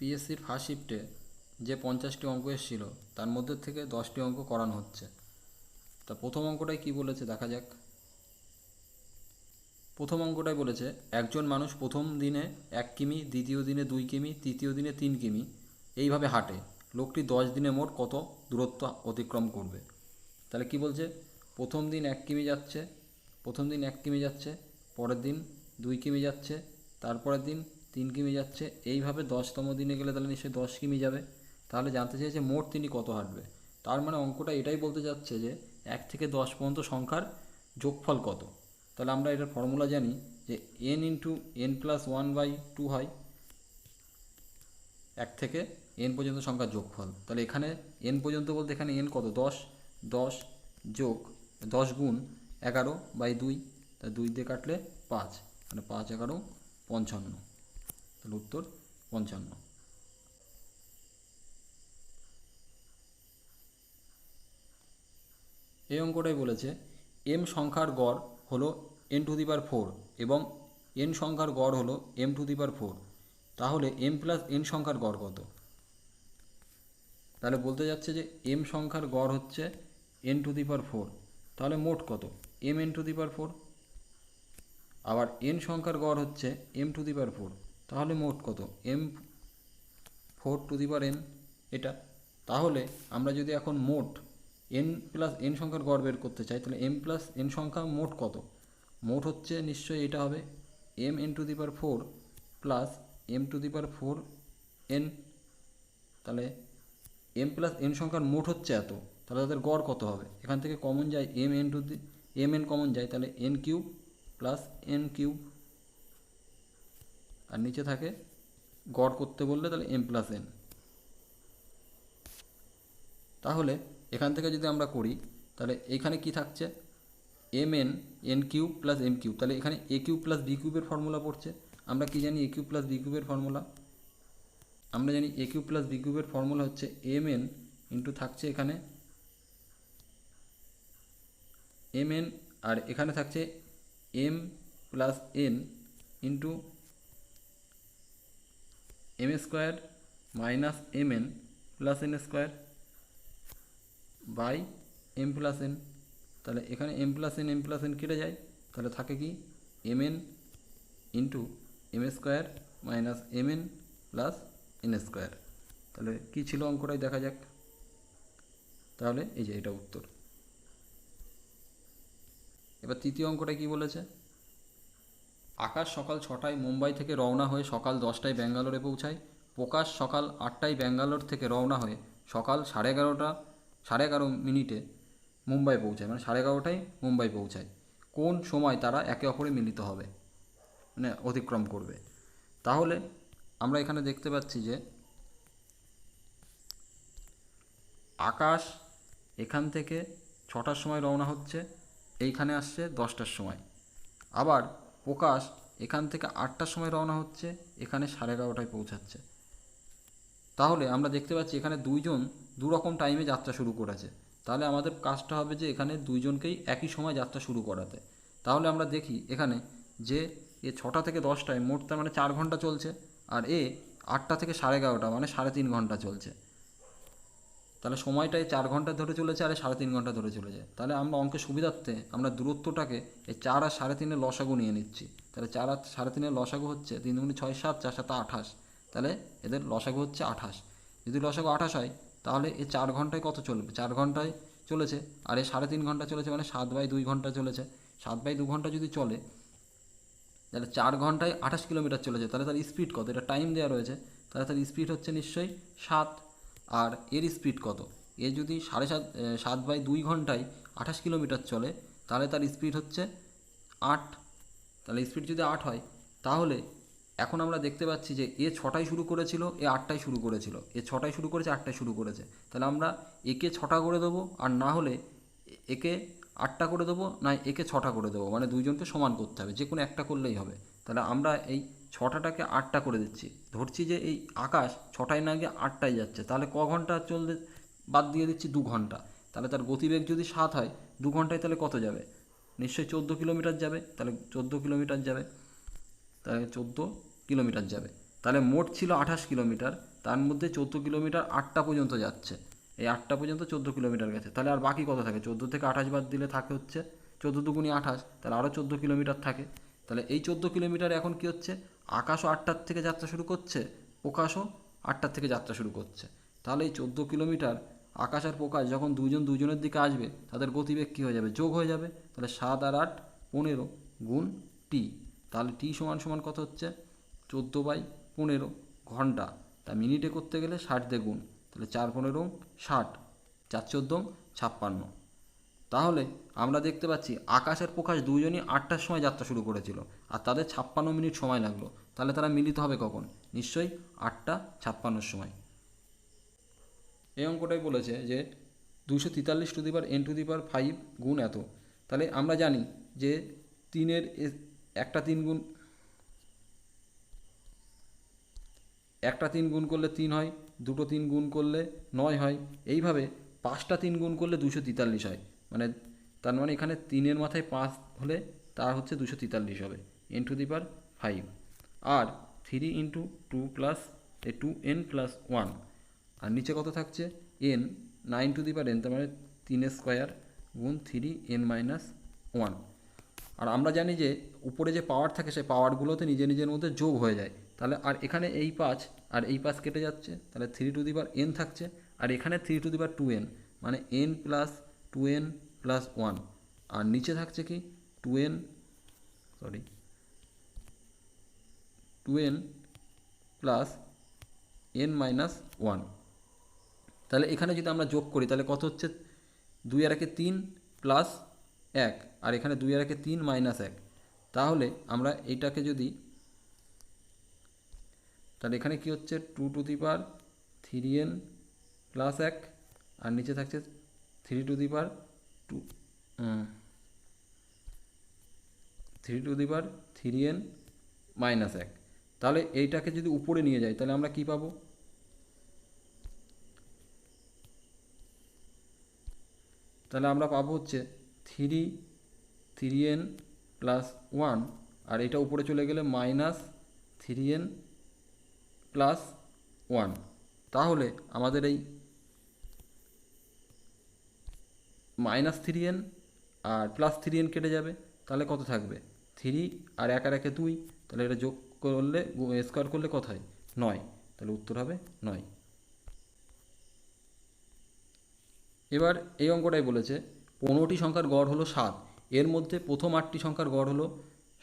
পিএসসির first শিফটে যে 50টি অঙ্ক এসেছিল তার মধ্যে থেকে 10টি অঙ্ক করানো হচ্ছে। তা প্রথম অঙ্কটাই কি বলেছে দেখা যাক। প্রথম অঙ্কটাই বলেছে একজন মানুষ প্রথম দিনে 1 কিমি, দ্বিতীয় দিনে 2 কিমি, তৃতীয় দিনে 3 কিমি এইভাবে হাঁটে। লোকটি 10 দিনে মোট কত দূরত্ব অতিক্রম করবে? তাহলে কি বলছে, প্রথম দিন 1 কিমি যাচ্ছে, প্রথম দিন 1 কিমি যাচ্ছে, পরের দিন 2 কিমি যাচ্ছে, তারপরের দিন 3 কিমি যাচ্ছে, এইভাবে 10তম দিনে গেলে তাহলে নিশ্চয়ই 10 কিমি যাবে। তাহলে জানতে চাইছে মোট তিনি কত হাঁটবে। তার মানে অঙ্কটা এটাই বলতে যাচ্ছে যে 1 থেকে 10 পর্যন্ত সংখ্যার যোগফল কত। তাহলে আমরা এটার ফর্মুলা জানি যে n × n+1/2 হয় 1 থেকে n পর্যন্ত সংখ্যার যোগফল। তাহলে এখানে n পর্যন্ত বলতে এখানে n কত, 10, 10 যোগ 10 গুণ 11/2, তা 2 দিয়ে কাটলে 5, মানে 5 11 55, তাহলে উত্তর 55। এই অঙ্কটাই বলেছে m সংখ্যার গড় হলো n⁴ এবং n সংখ্যার গড় হলো m⁴, তাহলে m+n সংখ্যার গড় কত? তাহলে বলতে যাচ্ছে যে m সংখ্যার গড় হচ্ছে n⁴, তাহলে মোট কত mn⁴, আবার n সংখ্যার গড় হচ্ছে m⁴, তাহলে মোট কত m⁴n। এটা তাহলে আমরা যদি এখন মোট n+n সংখ্যার গড় বের করতে চাই তাহলে m+n সংখ্যা মোট কত? মোট হচ্ছে নিশ্চয়ই এটা হবে mn⁴ প্লাস m⁴n। তাহলে m+n সংখ্যার মোট হচ্ছে এত, তাহলে তাদের গড় কত হবে? এখান থেকে কমন যায় mn কমন যায়, তাহলে n³ প্লাস n³, আর নিচে থাকে গড় করতে বললে তাহলে m+n। তাহলে এখান থেকে যদি আমরা করি তাহলে এখানে কি থাকছে mn n³ প্লাস m³, তাহলে এখানে a³ প্লাস b³ ফর্মুলা পড়ছে। আমরা কি জানি a³ প্লাস b³ ফর্মুলা? আমরা জানি a³ প্লাস b³ ফর্মুলা হচ্ছে mn ইন্টু থাকছে এখানে mn, আর এখানে থাকছে m+n into m² minus mn plus n² by m+n। তাহলে এখানে m+n কেটে যায়, তাহলে থাকে কি mn into m² minus mn plus n²। তাহলে কী ছিল অঙ্কটাই দেখা যাক। তাহলে এই যে এটা উত্তর। এবার তৃতীয় অঙ্কটায় কি বলেছে, আকাশ সকাল 6টায় মুম্বাই থেকে রওনা হয়ে সকাল 10টায় ব্যাঙ্গালোরে পৌঁছায়। প্রকাশ সকাল 8টায় ব্যাঙ্গালোর থেকে রওনা হয়ে সকাল 11:30 মুম্বাই পৌঁছায়, মানে 11:30টায় মুম্বাই পৌঁছায়। কোন সময় তারা একে অপরে মিলিত হবে, মানে অতিক্রম করবে? তাহলে আমরা এখানে দেখতে পাচ্ছি যে আকাশ এখান থেকে 6টার সময় রওনা হচ্ছে, এইখানে আসছে 10টার সময়। আবার প্রকাশ এখান থেকে 8টার সময় রওনা হচ্ছে, এখানে 11:30টায় পৌঁছাচ্ছে। তাহলে আমরা দেখতে পাচ্ছি এখানে দুইজন দুরকম টাইমে যাত্রা শুরু করেছে। তাহলে আমাদের কাজটা হবে যে এখানে দুইজনকেই একই সময় যাত্রা শুরু করাতে। তাহলে আমরা দেখি এখানে যে এ 6টা থেকে 10টায় মোট তার মানে 4 ঘন্টা চলছে, আর এ 8টা থেকে 11:30 মানে 3.5 ঘন্টা চলছে। তাহলে সময়টাই 4 ঘন্টা ধরে চলেছে আর 3.5 ঘন্টা ধরে চলেছে। তাহলে আমরা অঙ্কের সুবিধার্থে আমরা দূরত্বটাকে এই 4 আর 3.5-এর লসাগু নিয়ে নিচ্ছি। তাহলে 4 আর 3.5-এর লসাগু হচ্ছে 3 × 6 = 7, 4 × 7 = 28। তাহলে এদের লসাগু হচ্ছে 28। যদি লসাগু 28 হয় তাহলে এই 4 ঘন্টায় কত চলবে? 4 ঘন্টায় চলেছে, আর এই 3.5 ঘন্টা চলেছে, মানে 7/2 ঘন্টা চলেছে। 7/2 ঘন্টা যদি চলে তাহলে 4 ঘন্টায় 28 কিলোমিটার চলেছে। তাহলে তার স্পিড কত? এটা টাইম দেওয়া রয়েছে, তাহলে তার স্পিড হচ্ছে নিশ্চয়ই 7। আর এর স্পিড কত? এ যদি 7/2 ঘন্টায় 28 কিলোমিটার চলে তাহলে তার স্পিড হচ্ছে 8। তাহলে স্পিড যদি 8 হয় তাহলে এখন আমরা দেখতে পাচ্ছি যে এ 6টায় শুরু করেছিল, এ 8টায় শুরু করেছিল, এ 6টায় শুরু করেছে, 8টায় শুরু করেছে। তাহলে আমরা একে 6টা করে দেবো, আর না হলে একে 8টা করে দেবো, না একে 6টা করে দেবো, মানে দুইজনকে সমান করতে হবে, যে কোনো একটা করলেই হবে। তাহলে আমরা এই 6টাকে 8টা করে দিচ্ছি, ধরছি যে এই আকাশ 6টায় না গিয়ে 8টায় যাচ্ছে। তাহলে ক ঘন্টা চলতে বাদ দিয়ে দিচ্ছি 2 ঘন্টা। তাহলে তার গতিবেগ যদি 7 হয় 2 ঘন্টায় তাহলে কত যাবে? নিশ্চয়ই 14 কিলোমিটার যাবে। তাহলে 14 কিলোমিটার যাবে, তাহলে 14 কিলোমিটার যাবে। তাহলে মোট ছিল 28 কিলোমিটার, তার মধ্যে 14 কিলোমিটার 8টা পর্যন্ত যাচ্ছে, এই 8টা পর্যন্ত 14 কিলোমিটার গেছে, তাহলে আর বাকি কত থাকে? 14 থেকে 28 বাদ দিলে থাকে হচ্ছে 14 দুগুণি 28, তাহলে আরও 14 কিলোমিটার থাকে। তাহলে এই 14 কিলোমিটার এখন কি হচ্ছে, আকাশও 8টার থেকে যাত্রা শুরু করছে, প্রকাশও 8টার থেকে যাত্রা শুরু করছে। তাহলে এই 14 কিলোমিটার আকাশ আর প্রকাশ যখন দুজন দুজনের দিকে আসবে, তাদের গতিবেগ কী হয়ে যাবে? যোগ হয়ে যাবে। তাহলে 7 আর 8 15 গুণ টি, তাহলে টি সমান সমান কত হচ্ছে? 14/15 ঘন্টা। তা মিনিটে করতে গেলে 60 দিয়ে গুণ, তাহলে 4×15 60, 4×14 56। তাহলে আমরা দেখতে পাচ্ছি আকাশ আর প্রকাশ দুজনই 8টার সময় যাত্রা শুরু করেছিল, আর তাদের 56 মিনিট সময় লাগলো। তাহলে তারা মিলিত হবে কখন? নিশ্চয়ই 8:56 সময়। এই অঙ্কটাই বলেছে যে 243 গুণ এত। তাহলে আমরা জানি যে তিনের একটা তিন গুণ করলে 3 হয়, দুটো 3 গুণ করলে 9 হয়, এইভাবে 5টা 3 গুণ করলে 243 হয়। মানে তার মানে এখানে 3-এর মাথায় 5 হলে তা হচ্ছে 243 হবে n⁵। আর 3 × 2 প্লাস 2n+1, আর নিচে কত থাকছে? n 9n, তার মানে 3² গুণ 3n−1। আর আমরা জানি যে উপরে যে পাওয়ার থাকে সেই পাওয়ারগুলোতে নিজের নিজের মধ্যে যোগ হয়ে যায়। তাহলে আর এখানে এই 5 আর এই 5 কেটে যাচ্ছে, তাহলে 3n থাকছে, আর এখানে 3/2n, মানে n+2n+1। আর নিচে থাকছে কি 2n প্লাস n−1। তাহলে এখানে যদি আমরা যোগ করি তাহলে কত হচ্ছে? 2 আর 3 প্লাস 1, আর এখানে 2 আর 3 -1। তাহলে আমরা এইটাকে যদি, তাহলে এখানে কি হচ্ছে? 2^3n প্লাস 1, আর নিচে থাকছে 3^3n−1। তাহলে এইটাকে যদি উপরে নিয়ে যাই তাহলে আমরা কি পাবো? তাহলে আমরা পাবো হচ্ছে 3n+1, আর এটা উপরে চলে গেলে -3n+1। তাহলে আমাদের এই -3n আর +3n কেটে যাবে, তাহলে কত থাকবে? 3 আর 1 আর 1 2, তাহলে এটা যোগ করলে স্কোয়ার করলে কত হয়? 9, তাহলে উত্তর হবে 9। এবার এই অঙ্কটাই বলেছে 15টি সংখ্যার গড় হলো 7, এর মধ্যে প্রথম 8টি সংখ্যার গড় হলো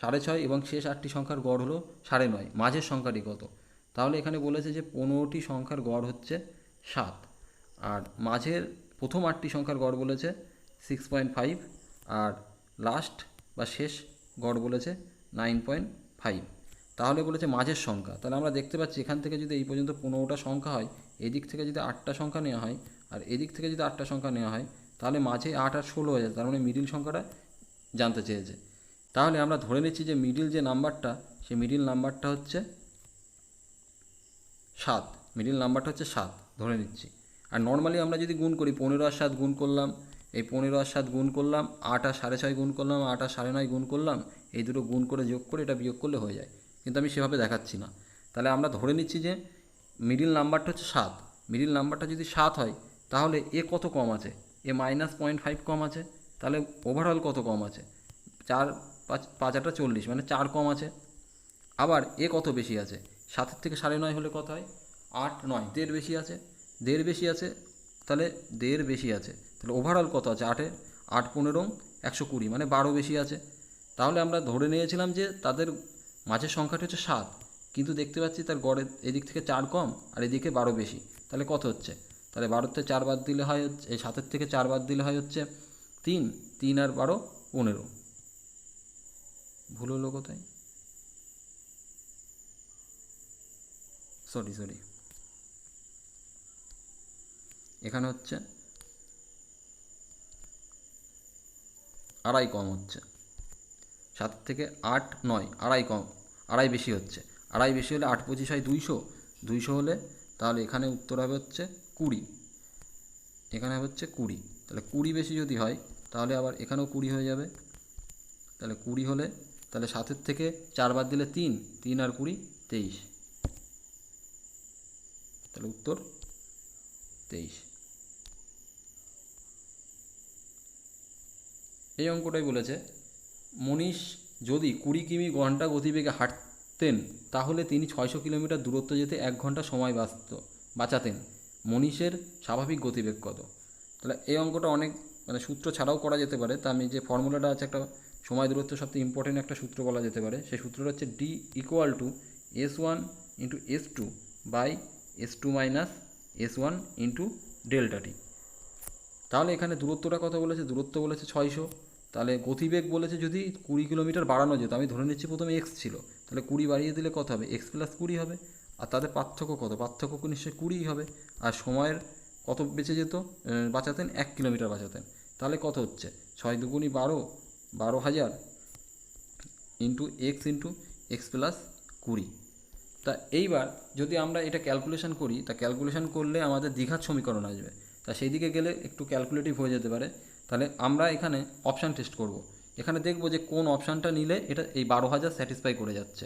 6.5 এবং শেষ 8টি সংখ্যার গড় হলো 9.5, মাঝের সংখ্যাটি কত? তাহলে এখানে বলেছে যে 15টি সংখ্যার গড় হচ্ছে 7, আর মাঝের প্রথম 8টি সংখ্যার গড় বলেছে 6.5, আর লাস্ট বা শেষ গড় বলেছে 9.5। তাহলে বলেছে মাঝের সংখ্যা। তাহলে আমরা দেখতে পাচ্ছি এখান থেকে যদি এই পর্যন্ত 15টা সংখ্যা হয়, এদিক থেকে যদি 8টা সংখ্যা নেওয়া হয়, আর এদিক থেকে যদি 8টা সংখ্যা নেওয়া হয়, তাহলে মাঝে 8 আর 16 হয়ে যায়, তার মানে মিডিল সংখ্যাটা জানতে চেয়েছে। তাহলে আমরা ধরে নিচ্ছি যে মিডিল যে নাম্বারটা, সেই মিডিল নাম্বারটা হচ্ছে 7, মিডিল নাম্বারটা হচ্ছে 7 ধরে নিচ্ছি। আর নর্মালি আমরা যদি গুণ করি, 15 আর 7 গুণ করলাম, এই 15 আর 7 গুণ করলাম, 8 আর 6.5 গুণ করলাম, 8 আর 9.5 গুণ করলাম, এই দুটো গুণ করে যোগ করে এটা বিয়োগ করলে হয়ে যায়, কিন্তু আমি সেভাবে দেখাচ্ছি না। তাহলে আমরা ধরে নিচ্ছি যে মিডিল নাম্বারটা হচ্ছে 7, মিডিল নাম্বারটা যদি 7 হয় তাহলে এ কত কম আছে? এ -0.5 কম আছে। তাহলে ওভারঅল কত কম আছে? 4 5 5 8 40, মানে 4 কম আছে। আবার এ কত বেশি আছে? 7-এর থেকে 9.5 হলে কত হয়? 8 9, 1.5 বেশি আছে, 1.5 বেশি আছে, তাহলে 1.5 বেশি আছে। তাহলে ওভারঅল কত আছে? 8 15 120, মানে 12 বেশি আছে। তাহলে আমরা ধরে নিয়েছিলাম যে তাদের মাঝের সংখ্যাটি হচ্ছে 7, কিন্তু দেখতে পাচ্ছি তার গড়ের এদিক থেকে 4 কম আর এদিকে 12 বেশি। তাহলে কত হচ্ছে? তাহলে 12 থেকে 4 বাদ দিলে হয় হচ্ছে, এই 7-এর থেকে 4 বাদ দিলে হয় হচ্ছে 3, 3 আর 12 15। ভুল হলো কোথায়? সরি, এখানে হচ্ছে আড়াই কম হচ্ছে, 7 থেকে 8 9, আড়াই কম, আড়াই বেশি হচ্ছে। আড়াই বেশি হলে 8 25 হয় 200, 200 হলে তাহলে এখানে উত্তর হবে হচ্ছে 20, এখানে হবে হচ্ছে 20। তাহলে 20 বেশি যদি হয় তাহলে আবার এখানেও 20 হয়ে যাবে। তাহলে 20 হলে তাহলে 7-এর থেকে 4 বাদ দিলে 3, 3 আর 20 23। তাহলে উত্তর 23। এই অঙ্কটাই বলেছে মনীষ যদি 20 কিমি ঘন্টা গতিবেগে হাঁটতেন তাহলে তিনি 600 কিলোমিটার দূরত্ব যেতে 1 ঘন্টা সময় বাঁচাতেন। মনীষের স্বাভাবিক গতিবেগ কত? তাহলে এই অঙ্কটা অনেক সূত্র ছাড়াও করা যেতে পারে। তা আমি যে ফর্মুলাটা আছে, একটা সময় দূরত্ব সবথেকে ইম্পর্টেন্ট একটা সূত্র বলা যেতে পারে। সেই সূত্রটা হচ্ছে d equal to S1 into S2 by S2 minus S1 into delta t. তাহলে এখানে দূরত্বটা কত বলেছে? দূরত্ব বলেছে 600। তাহলে গতিবেগ বলেছে যদি 20 কিলোমিটার বাড়ানো যেত, আমি ধরে নিচ্ছি প্রথমে এক্স ছিল, তাহলে 20 বাড়িয়ে দিলে কত হবে? এক্স প্লাস 20 হবে। আর তাদের পার্থক্য কত? পার্থক্য নিশ্চয়ই 20 হবে। আর সময়ের কত বেঁচে যেত? বাঁচাতেন 1 কিলোমিটার বাঁচাতেন। তাহলে কত হচ্ছে? 6 দুগুণি 12, 12,000 ইন্টু এক্স প্লাস 20। তা এইবার যদি আমরা এটা ক্যালকুলেশন করি, তা ক্যালকুলেশন করলে আমাদের দ্বিঘাত সমীকরণ আসবে। তা সেই দিকে গেলে একটু ক্যালকুলেটিভ হয়ে যেতে পারে। তাহলে আমরা এখানে অপশান টেস্ট করব। এখানে দেখব যে কোন অপশানটা নিলে এটা এই 12,000 স্যাটিসফাই করে যাচ্ছে।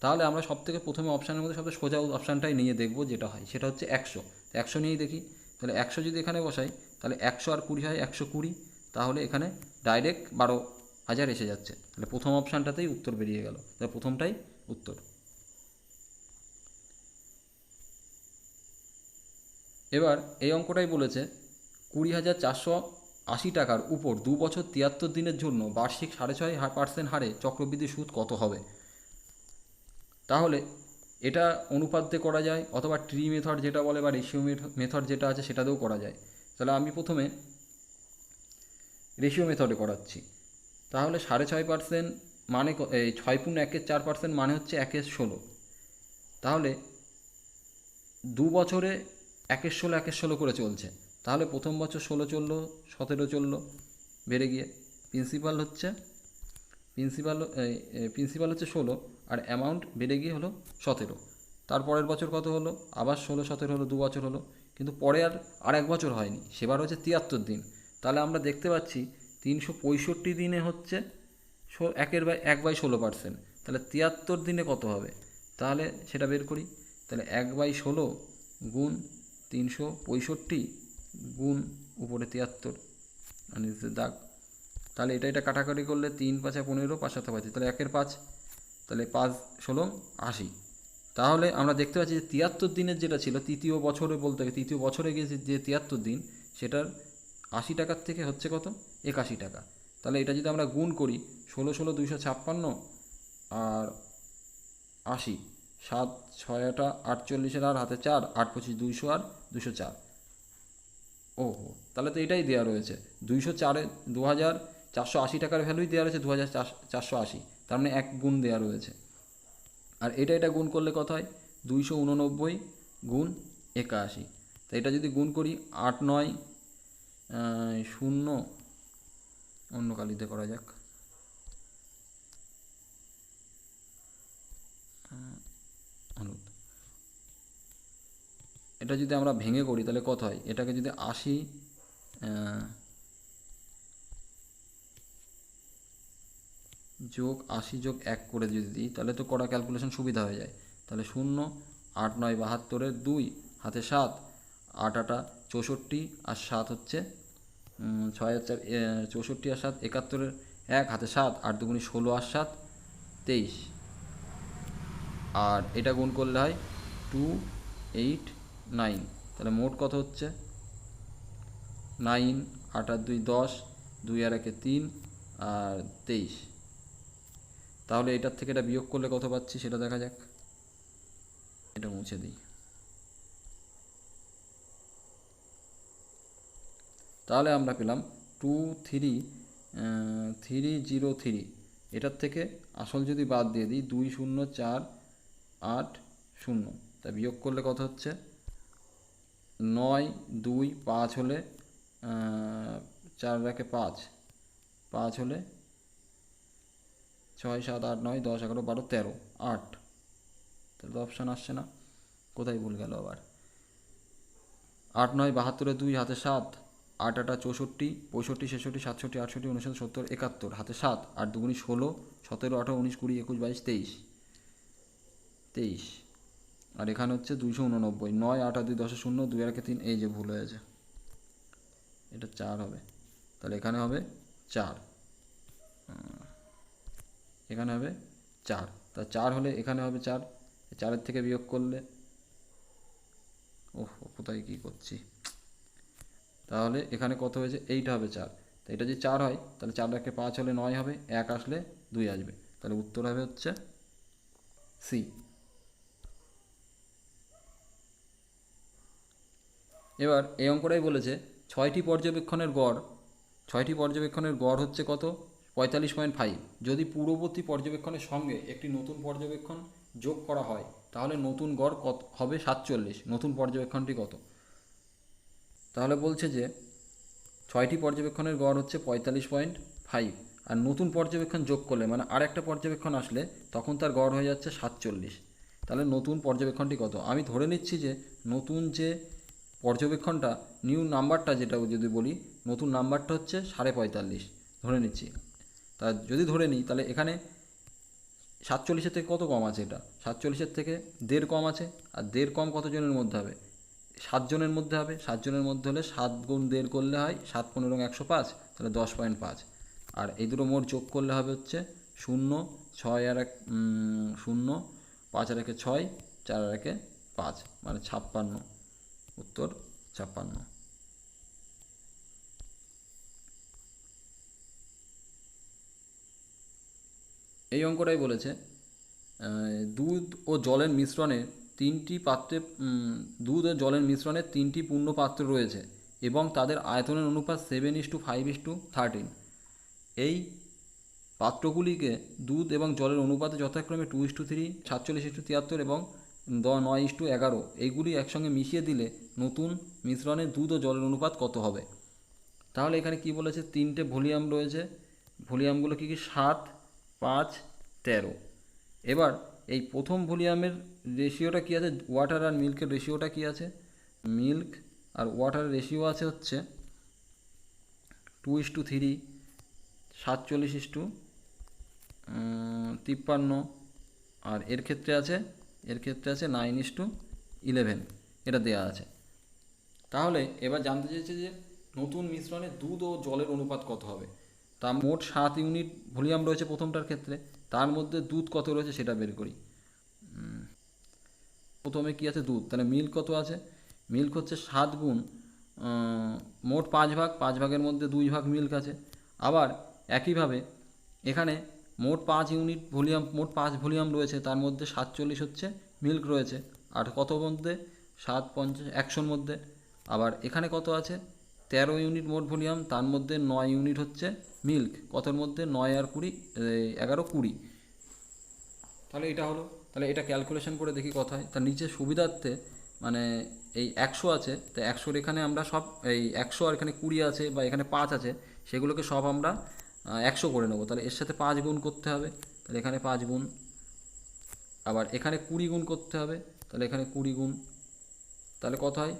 তাহলে আমরা সবথেকে প্রথমে অপশানের মধ্যে সবথেকে সোজা অপশানটাই নিয়ে দেখব, যেটা হয় সেটা হচ্ছে 100। 100 নিয়েই দেখি। তাহলে 100 যদি এখানে বসাই তাহলে 100 আর 20 হয় 120। তাহলে এখানে ডাইরেক্ট 12,000 এসে যাচ্ছে। তাহলে প্রথম অপশানটাতেই উত্তর বেরিয়ে গেল। তাহলে প্রথমটাই উত্তর। এবার এই অঙ্কটাই বলেছে 20,480 টাকার উপর 2 বছর 73 দিনের জন্য বার্ষিক 6.5% হারে চক্রবৃদ্ধি সুদ কত হবে? তাহলে এটা অনুপাত দিয়ে করা যায়, অথবা ট্রি মেথড যেটা বলে বা রেশিও মেথড যেটা আছে সেটাতেও করা যায়। তাহলে আমি প্রথমে রেশিও মেথডে করাচ্ছি। তাহলে 6.5% মানে এই 6.1/4% মানে হচ্ছে 1/16। তাহলে 2 বছরে 1/16 1/16 করে চলছে। তাহলে প্রথম বছর 16 চললো, 17 চললো বেড়ে গিয়ে। প্রিন্সিপাল হচ্ছে প্রিন্সিপাল হচ্ছে 16, আর অ্যামাউন্ট বেড়ে গিয়ে হলো 17। তারপরের বছর কত হলো? আবার 16 17 হলো, 2 বছর হলো। কিন্তু পরে আর 1 বছর হয়নি, সেবার হচ্ছে 73 দিন। তাহলে আমরা দেখতে পাচ্ছি 365 দিনে হচ্ছে 1/16%। তাহলে 73 দিনে কত হবে? তাহলে সেটা বের করি। তাহলে 1/16 গুণ 365 গুণ উপরে 73 নিচে দাগ। তাহলে এটা কাটাকাটি করলে 3 5 15, 5 7 25, তাহলে 1/5। তাহলে 5 16 80। তাহলে আমরা দেখতে পাচ্ছি যে 73 দিনের যেটা ছিল তৃতীয় বছরে, বলতে গেলে তৃতীয় বছরে গিয়ে যে 73 দিন, সেটার 80 টাকার থেকে হচ্ছে কত? 81 টাকা। তাহলে এটা যদি আমরা গুণ করি 16 16 256 আর 80, 7 6 48, আর হাতে 4, 8 25 200 আর 204। ওহো, তাহলে তো এটাই দেওয়া রয়েছে 204, 2,480 টাকার ভ্যালুই দেওয়া রয়েছে 2,480। তার মানে 1 গুণ দেওয়া রয়েছে। আর এটা গুণ করলে কত হয়? 289 গুণ 81। তো এটা যদি গুণ করি 8 9 0, অন্য কালিতে করা যাক। এটা যদি আমরা ভেঙে করি তাহলে কত হয়? এটাকে যদি 80 যোগ 80 যোগ 1 করে যদি দিই তাহলে তো করা ক্যালকুলেশন সুবিধা হয়ে যায়। তাহলে 0 8 9 72, 2 হাতে 7, 8 8 64, আর 7 হচ্ছে 6 4 64 আর 7 71, 1 হাতে 7, 8 2 16 আর 7 23। আর এটা গুণ করলে হয় 289। তাহলে মোট কত হচ্ছে? 9 8 আর 2 10, 2 আর 1 3 আর 23। তাহলে এটার থেকে এটা বিয়োগ করলে কত পাচ্ছি সেটা দেখা যাক। এটা মুছে দিই। তাহলে আমরা পেলাম 2303। এটার থেকে আসল যদি বাদ দিয়ে দিই 20480, তা বিয়োগ করলে কত হচ্ছে? 9 2 5 হলে 4 রাখে 5, 5 হলে 6 7 8 9 10 11 12 13 8। তাহলে তো অপশান আসছে না, কোথায় ভুল গেল আবার? 8 9 72, 2 হাতে 7, 8 8 64, 65 66 67 68 69 70 71, হাতে 7, 8 2 16 17 18 19 20 21 22 23 23। আর এখানে হচ্ছে 289, 9 8 আর 2 10 শূন্য, 2 আর 3, এই যে ভুল হয়েছে, এটা 4 হবে, তাহলে এখানে হবে 4, এখানে হবে 4, তা 4 হলে এখানে হবে 4, 4-এর থেকে বিয়োগ করলে, ওহ কোথায় কী করছি, তাহলে এখানে কত হয়েছে, এইটা হবে 4, তো এটা যদি 4 হয় তাহলে 4 আর 5 হলে 9 হবে, 1 আসলে 2 আসবে, তাহলে উত্তর হবে হচ্ছে সি। এবার এই অঙ্কটাই বলেছে 6টি পর্যবেক্ষণের গড় হচ্ছে কত, 45.5, যদি পূর্ববর্তী পর্যবেক্ষণের সঙ্গে একটি নতুন পর্যবেক্ষণ যোগ করা হয় তাহলে নতুন গড় কত হবে, 47, নতুন পর্যবেক্ষণটি কত। তাহলে বলছে যে 6টি পর্যবেক্ষণের গড় হচ্ছে 45.5, আর নতুন পর্যবেক্ষণ যোগ করলে মানে আর একটা পর্যবেক্ষণ আসলে তখন তার গড় হয়ে যাচ্ছে 47, তাহলে নতুন পর্যবেক্ষণটি কত। আমি ধরে নিচ্ছি যে নতুন যে পর্যবেক্ষণটা, নিউ নাম্বারটা যেটা যদি বলি, নতুন নাম্বারটা হচ্ছে 45.5 ধরে নিচ্ছি। তা যদি ধরে নিই তাহলে এখানে 47-এর থেকে কত কম আছে, এটা 47-এর থেকে 1.5 কম আছে, আর 1.5 কম কতজনের মধ্যে হবে, 7 জনের মধ্যে হবে, 7 জনের মধ্যে হলে 7 গুণ 1.5 করলে হয় 7 15 105, তাহলে 10.5, আর এই দুটো মোট যোগ করলে হবে হচ্ছে 0 6 আর 1 0 5 আর 1 6 4 আর 1 5, মানে 56, উত্তর 56। এই অঙ্কটাই বলেছে দুধ ও জলের মিশ্রণে তিনটি পাত্রে দুধ ও জলের মিশ্রণে 3টি পূর্ণ পাত্র রয়েছে এবং তাদের আয়তনের অনুপাত 7:5:13। এই পাত্রগুলিকে দুধ এবং জলের অনুপাতে যথাক্রমে 2:3, 47:73 এবং 9:11 এইগুলি একসঙ্গে মিশিয়ে দিলে নতুন মিশ্রণে দুধ ও জলের অনুপাত কত হবে। তাহলে এখানে কি বলেছে, 3টে ভলিউম রয়েছে, ভলিউমগুলো কী কী, 7, 5, 13। এবার এই প্রথম ভলিউমের রেশিওটা কী আছে, ওয়াটার আর মিল্কের রেশিওটা কী আছে, মিল্ক আর ওয়াটারের রেশিও আছে হচ্ছে 2:3, 47:53, আর এর ক্ষেত্রে আছে 9:11, এটা দেয়া আছে। তাহলে এবার জানতে চেয়েছে যে নতুন মিশ্রণে দুধ ও জলের অনুপাত কত হবে। তা মোট 7 ইউনিট ভলিউম রয়েছে প্রথমটার ক্ষেত্রে, তার মধ্যে দুধ কত রয়েছে সেটা বের করি। প্রথমে কি আছে, দুধ, তাহলে মিল্ক কত আছে, মিল্ক হচ্ছে 7 গুণ মোট 5 ভাগ, 5 ভাগের মধ্যে 2 ভাগ মিল্ক আছে। আবার একইভাবে এখানে মোট 5 ইউনিট ভলিউম, মোট 5 ভলিউম রয়েছে, তার মধ্যে 47 হচ্ছে মিল্ক রয়েছে, আর কত মধ্যে 7 50 100-র মধ্যে। আবার এখানে কত আছে, 13 ইউনিট মোট ভলিউম, তার মধ্যে 9 ইউনিট হচ্ছে মিল্ক, কতর মধ্যে 9 আর 20 11 20, তাহলে এটা হলো। তাহলে এটা ক্যালকুলেশন করে দেখি কথায়, তার নিচে সুবিধার্থে মানে এই 100 আছে, তো 100-র এখানে আমরা সব এই 100 আর এখানে 20 আছে বা এখানে 5 আছে, সেগুলোকে সব আমরা 100 করে নেবো। তাহলে এর সাথে 5 গুণ করতে হবে, তাহলে এখানে 5 গুণ, আবার এখানে 20 গুণ করতে হবে, তাহলে এখানে 20 গুণ, তাহলে কত হয়,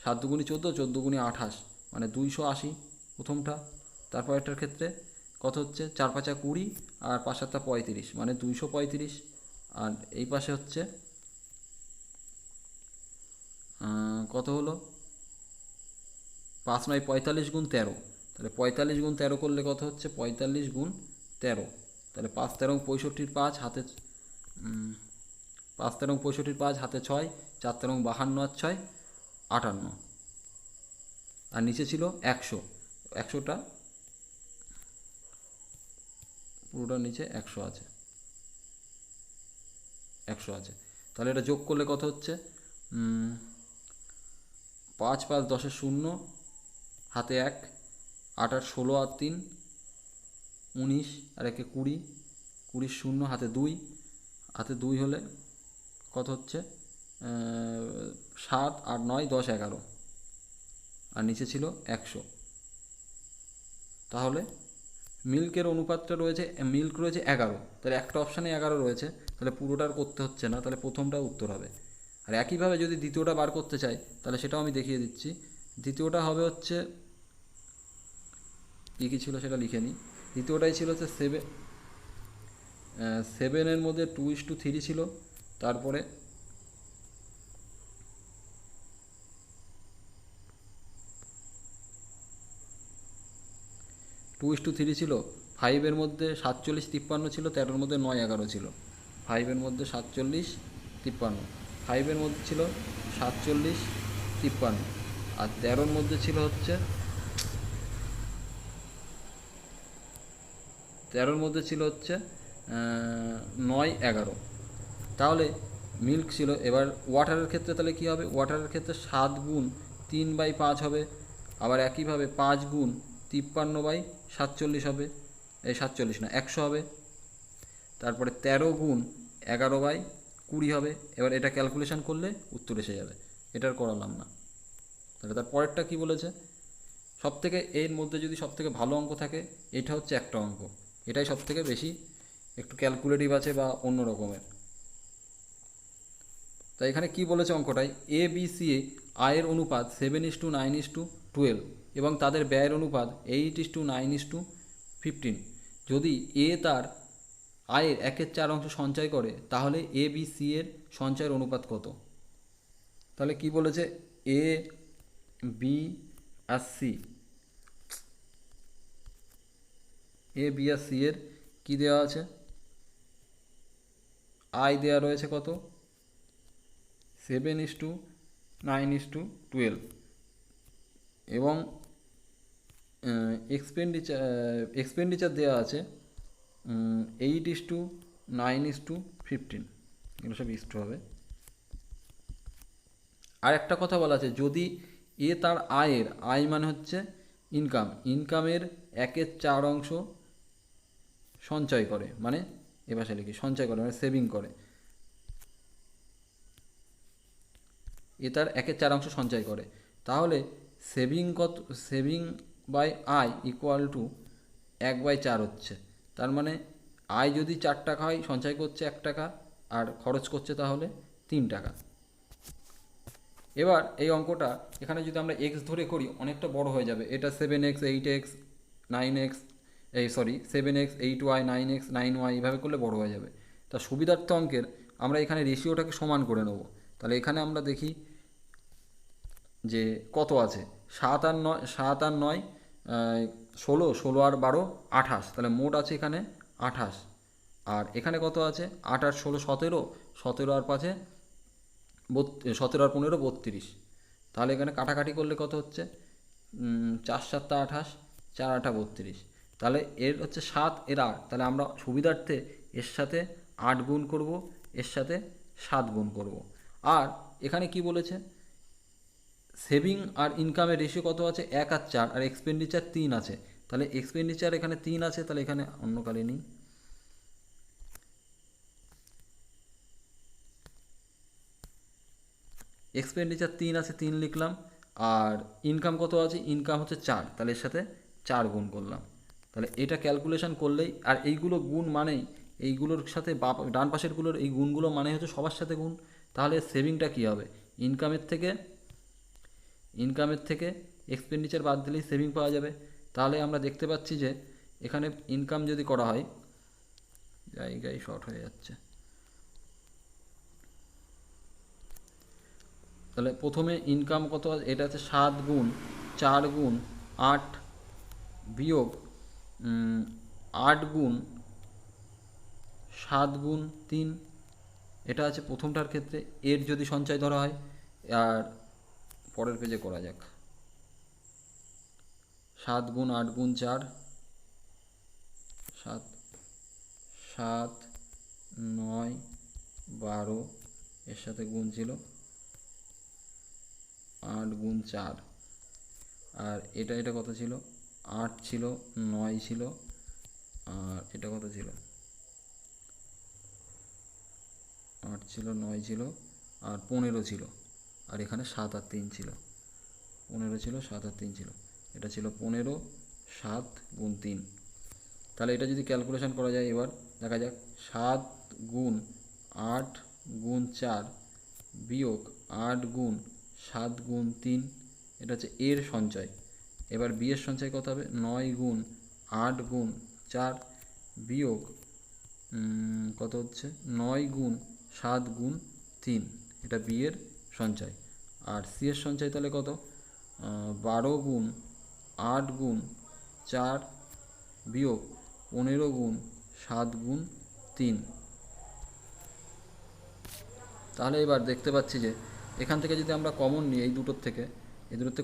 7 দুগুণি 14, 14 গুণি 28, মানে 280 প্রথমটা। তারপর এটার ক্ষেত্রে কত হচ্ছে, 4 5 20 আর 5 7 35, মানে 235। আর এই পাশে হচ্ছে কত হলো, 5 9 45 গুণ 13, তাহলে 45 গুণ 13 করলে কত হচ্ছে, 45 গুণ 13, তাহলে 5 13 65, 5 হাতে 5 13 65, 5 হাতে 6, 4 13 52 আর 6 58, আর নিচে ছিল 100, 100টা পুরোটা নিচে 100 আছে, 100 আছে। তাহলে এটা যোগ করলে কত হচ্ছে, 5 5 10 0, হাতে 1, 8 8 16 আর 3 19, আর 1 20, 20 0, হাতে 2, হাতে 2 হলে কত হচ্ছে, 7 8 9 10 11, আর নিচে ছিল 100। তাহলে মিল্কের অনুপাতটা রয়েছে, মিল্ক রয়েছে 11, তাহলে একটা অপশানে 11 রয়েছে, তাহলে পুরোটার করতে হচ্ছে না, তাহলে প্রথমটা উত্তর হবে। আর একইভাবে যদি দ্বিতীয়টা বার করতে চাই তাহলে সেটাও আমি দেখিয়ে দিচ্ছি। দ্বিতীয়টা হবে হচ্ছে কী ছিল সেটা লিখে নিই। দ্বিতীয়টাই ছিল হচ্ছে 7, 7-এর মধ্যে 2:3 ছিল, তারপরে 2:3 ছিল। 5-এর মধ্যে 47-53 ছিল, 13-র মধ্যে 9-11 ছিল। 5-এর মধ্যে 47-53, 5-এর মধ্যে ছিল 47-53, আর 13-র মধ্যে ছিল হচ্ছে 9-11। তাহলে মিল্ক ছিল। এবার ওয়াটারের ক্ষেত্রে তাহলে কী হবে? ওয়াটারের ক্ষেত্রে 7 গুণ 3/5 হবে। আবার একইভাবে 5 গুণ 53/47 হবে, এই 47 না 100 হবে। তারপরে 13 গুণ 11/20 হবে। এবার এটা ক্যালকুলেশন করলে উত্তর এসে যাবে, এটার করালাম না। তাহলে তার পরেরটা কী বলেছে? সবথেকে এর মধ্যে যদি সবথেকে ভালো অঙ্ক থাকে, এটা হচ্ছে একটা অঙ্ক, এটাই সবথেকে বেশি একটু ক্যালকুলেটিভ আছে বা অন্য রকমের। তাই এখানে কি বলেছে অঙ্কটায়? এ বি সি আয়ের অনুপাত 7:9:12 এবং তাদের ব্যয়ের অনুপাত 8:9:15। যদি এ তার আয়ের 1/4 অংশ সঞ্চয় করে, তাহলে এ বি সি এর সঞ্চয়ের অনুপাত কত? তাহলে কি বলেছে? A B R C, A B R C এর কী দেওয়া আছে? আয় দেওয়া রয়েছে কত? 7:9:12 এবং এক্সপেন্ডিচার দেওয়া আছে 8:9:15। এগুলো সব ইস্টু হবে। আর একটা কথা বলা আছে, যদি এ তার আয় মানে হচ্ছে ইনকামের 1/4 অংশ সঞ্চয় করে, মানে এ ভাষায় লিখি সঞ্চয় করে মানে সেভিং করে, এ তার 1/4 অংশ সঞ্চয় করে, তাহলে সেভিং বাই আয় ইকুয়াল টু 1/4 হচ্ছে। তার মানে আয় যদি 4 টাকা হয়, সঞ্চয় করছে 1 টাকা, আর খরচ করছে তাহলে 3 টাকা। এবার এই অঙ্কটা এখানে যদি আমরা এক্স ধরে করি, অনেকটা বড় হয়ে যাবে। এটা 7x 8x 9x, 7x 8y 9x 9y, এইভাবে করলে বড় হয়ে যাবে। তা সুবিধার্থ অঙ্কের আমরা এখানে রেশিওটাকে সমান করে নেব। তাহলে এখানে আমরা দেখি যে কত আছে। 7 আর 9 16, 16 আর 12 28, তাহলে মোট আছে এখানে 28। আর এখানে কত আছে? 8 আর 16 17, 17 আর 5 17 আর 15 32। তাহলে এখানে কাটাকাটি করলে কত হচ্ছে? 4 7 28, 4 8 32। তাহলে এর হচ্ছে 7, এর 8। তাহলে আমরা সুবিধার্থে এর সাথে 8 গুণ করব, এর সাথে 7 গুণ করব। আর এখানে কি বলেছে? সেভিং আর ইনকামের রেশিও কত আছে? 1 আর 4, আর এক্সপেন্ডিচার 3 আছে। তাহলে এক্সপেন্ডিচার এখানে 3 আছে, তাহলে এখানে অন্য কালি নিই। এক্সপেন্ডিচার 3 আছে, 3 লিখলাম। আর ইনকাম কত আছে? ইনকাম হচ্ছে 4, তাহলে এর সাথে 4 গুণ করলাম। তাহলে এটা ক্যালকুলেশন করলেই, আর এইগুলো গুণ মানেই এইগুলোর সাথে ডান পাশেরগুলোর এই গুণগুলো মানে হচ্ছে সবার সাথে গুণ। তাহলে সেভিংটা কী হবে? ইনকামের থেকে এক্সপেন্ডিচার বাদ দিলেই সেভিং পাওয়া যাবে। তাহলে আমরা দেখতে পাচ্ছি যে এখানে ইনকাম যদি করা হয়, জায়গায় শর্ট হয়ে যাচ্ছে। তাহলে প্রথমে ইনকাম কত? এটা আছে 7 গুণ 4 গুণ 8 বিয়োগ 8 গুণ 7 গুণ 3। এটা আছে প্রথমটার ক্ষেত্রে। এর যদি সঞ্চয় ধরা হয়, আর পরের পেজে করা যাক। 7 গুণ 8 গুণ 4, 7 7 9 12, এর সাথে গুণ ছিল 8 গুণ 4। আর এটা কত ছিল? 8 ছিল, 9 ছিল, আর এটা কত ছিল? 8 ছিল, 9 ছিল, আর 15 ছিল। আর এখানে 7 আর 3 ছিল। 15 ছিল, 7 আর 3 ছিল। এটা ছিল 15, 7 গুণ 3। তাহলে এটা যদি ক্যালকুলেশন করা যায়, এবার দেখা যাক। 7 গুণ 8 গুণ 4 বিয়োগ 8 গুণ 7 গুণ 3, এটা হচ্ছে এর সঞ্চয়। এবার বি এর সঞ্চয় কত হবে? 9 গুণ 8 গুণ 4 বিয়োগ কত হচ্ছে? 9 গুণ 7 গুণ 3, এটা বি এর সঞ্চয়। আর সি এর সঞ্চয় তাহলে কত? 12 গুণ 8 গুণ 4 বিয়োগ 15 × 7 × 3। তাহলে এবার দেখতে পাচ্ছি যে এখান থেকে যদি আমরা কমন নিই এই দুটোর থেকে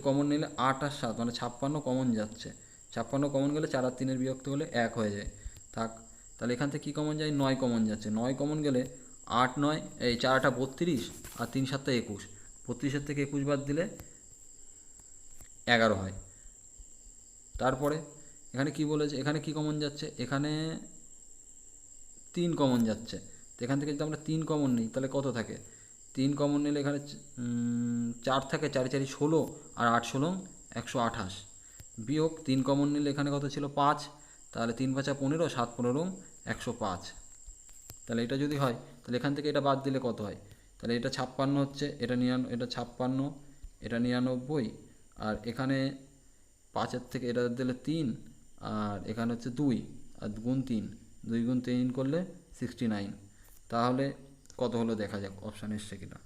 কমন নিলে 8 আর 7 মানে 56 কমন যাচ্ছে। 56 কমন গেলে 4 আর 3-এর বিয়োক্ত হলে 1 হয়ে যায়। থাক, তাহলে এখান থেকে কী কমন যায়? 9 কমন যাচ্ছে। 9 কমন গেলে 8 9 এই 4 8 32 আর 3 7 21। 32-এর থেকে 21 বাদ দিলে 11 হয়। তারপরে এখানে কি বলেছে? এখানে কি কমন যাচ্ছে? এখানে 3 কমন যাচ্ছে। তো এখান থেকে যদি আমরা 3 কমন নিই তাহলে কত থাকে? 3 কমন নিলে এখানে 4 থাকে, 4 4 16 আর 8 16 128 বিয়োগ 3 কমন নিলে এখানে কত ছিল? 5। তাহলে 3 5 15, 7 15 105। তাহলে এটা যদি হয় তাহলে এখান থেকে এটা বাদ দিলে কত হয়? তাহলে এটা 56 হচ্ছে, এটা 56, এটা 99, আর এখানে 5-এর থেকে এটা দিলে 3, আর এখানে হচ্ছে 2 আর গুণ 3, 2 গুণ 3 করলে 69। তাহলে কত হলো দেখা যাক অপশান এসছে কিনা।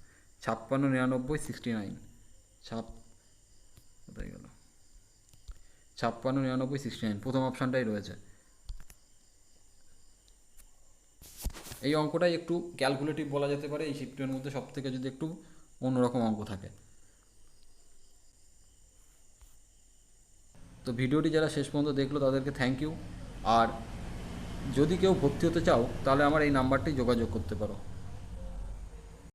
56 99 69, কোথায় গেল? 56 99 69, প্রথম অপশানটাই রয়েছে। এই অঙ্কটাই একটু ক্যালকুলেটিভ বলা যেতে পারে। এই শিফটের মধ্যে সব থেকে যদি একটু অন্যরকম অঙ্ক থাকে। তো ভিডিওটি যারা শেষ পর্যন্ত দেখলো তাদেরকে থ্যাংক ইউ। আর যদি কেউ ভর্তি হতে চাও তাহলে আমার এই নাম্বারটি যোগাযোগ করতে পারো।